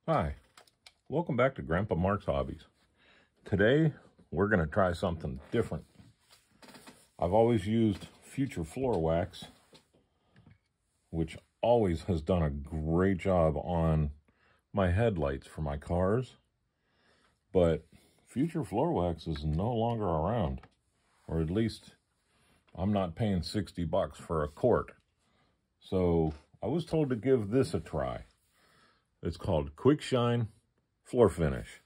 Hi, welcome back to Grandpa Mark's Hobbies. Today, we're going to try something different. I've always used Future Floor Wax, which always has done a great job on my headlights for my cars. But Future Floor Wax is no longer around, or at least I'm not paying $60 for a quart. So I was told to give this a try. It's called Quick Shine Floor Finish.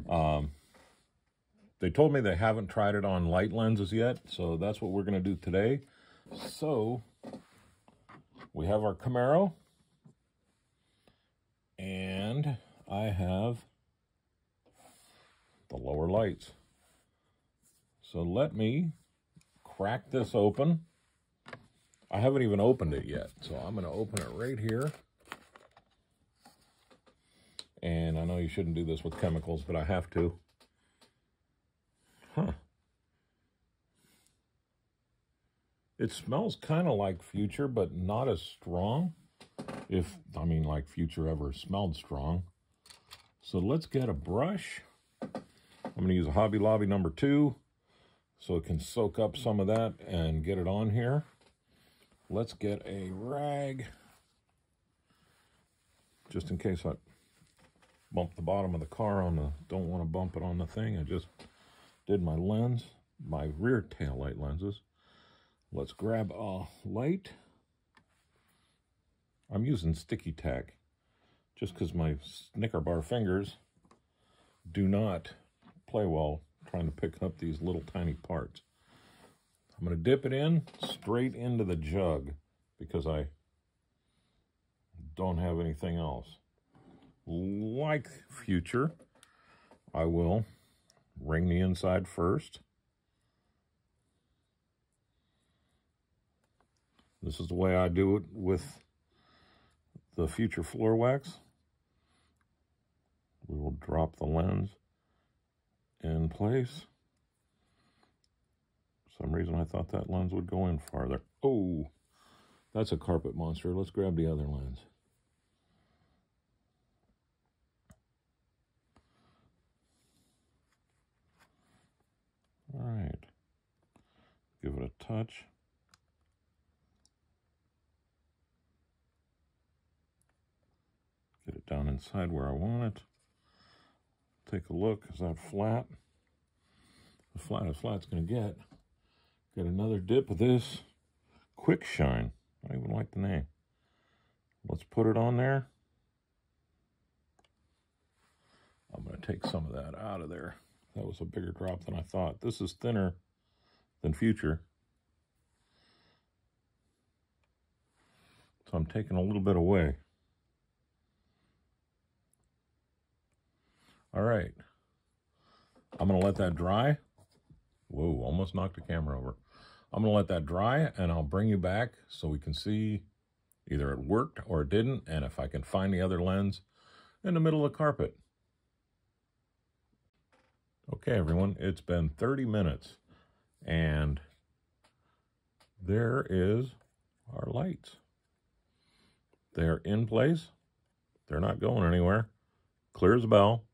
They told me they haven't tried it on light lenses yet, so that's what we're going to do today. So we have our Camaro, and I have the lower lights. So let me crack this open. I haven't even opened it yet, so I'm going to open it right here. And I know you shouldn't do this with chemicals, but I have to. It smells kind of like Future, but not as strong. Like Future ever smelled strong. So let's get a brush. I'm going to use a Hobby Lobby number 2, so it can soak up some of that and get it on here. Let's get a rag, just in case I bump the bottom of the car on the, don't want to bump it on the thing. I just did my lens, my rear tail light lenses. Let's grab a light. I'm using sticky tack just because my Snicker bar fingers do not play well trying to pick up these little tiny parts. I'm going to dip it in straight into the jug because I don't have anything else. Like Future, I will ring the inside first. This is the way I do it with the Future Floor Wax. We will drop the lens in place. For some reason I thought that lens would go in farther. Oh, that's a carpet monster. Let's grab the other lens. All right, give it a touch. Get it down inside where I want it. Take a look. Is that flat? As flat as flat's going to get. Get another dip of this Quick Shine. I don't even like the name. Let's put it on there. I'm going to take some of that out of there. That was a bigger drop than I thought. This is thinner than Future. So I'm taking a little bit away. All right. I'm going to let that dry. Whoa, almost knocked the camera over. I'm going to let that dry, and I'll bring you back so we can see either it worked or it didn't, and if I can find the other lens in the middle of the carpet. Okay, everyone, it's been 30 minutes, and there is our lights. They're in place. They're not going anywhere. Clear as a bell.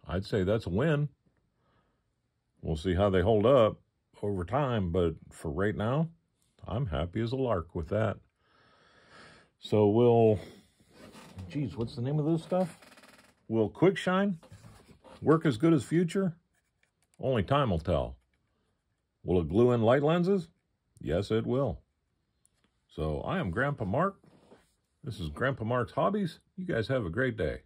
I'd say that's a win. We'll see how they hold up over time, but for right now, I'm happy as a lark with that. So what's the name of this stuff? Will Quick Shine work as good as Future? Only time will tell. Will it glue in light lenses? Yes, it will. So I am Grandpa Mark. This is Grandpa Mark's Hobbies. You guys have a great day.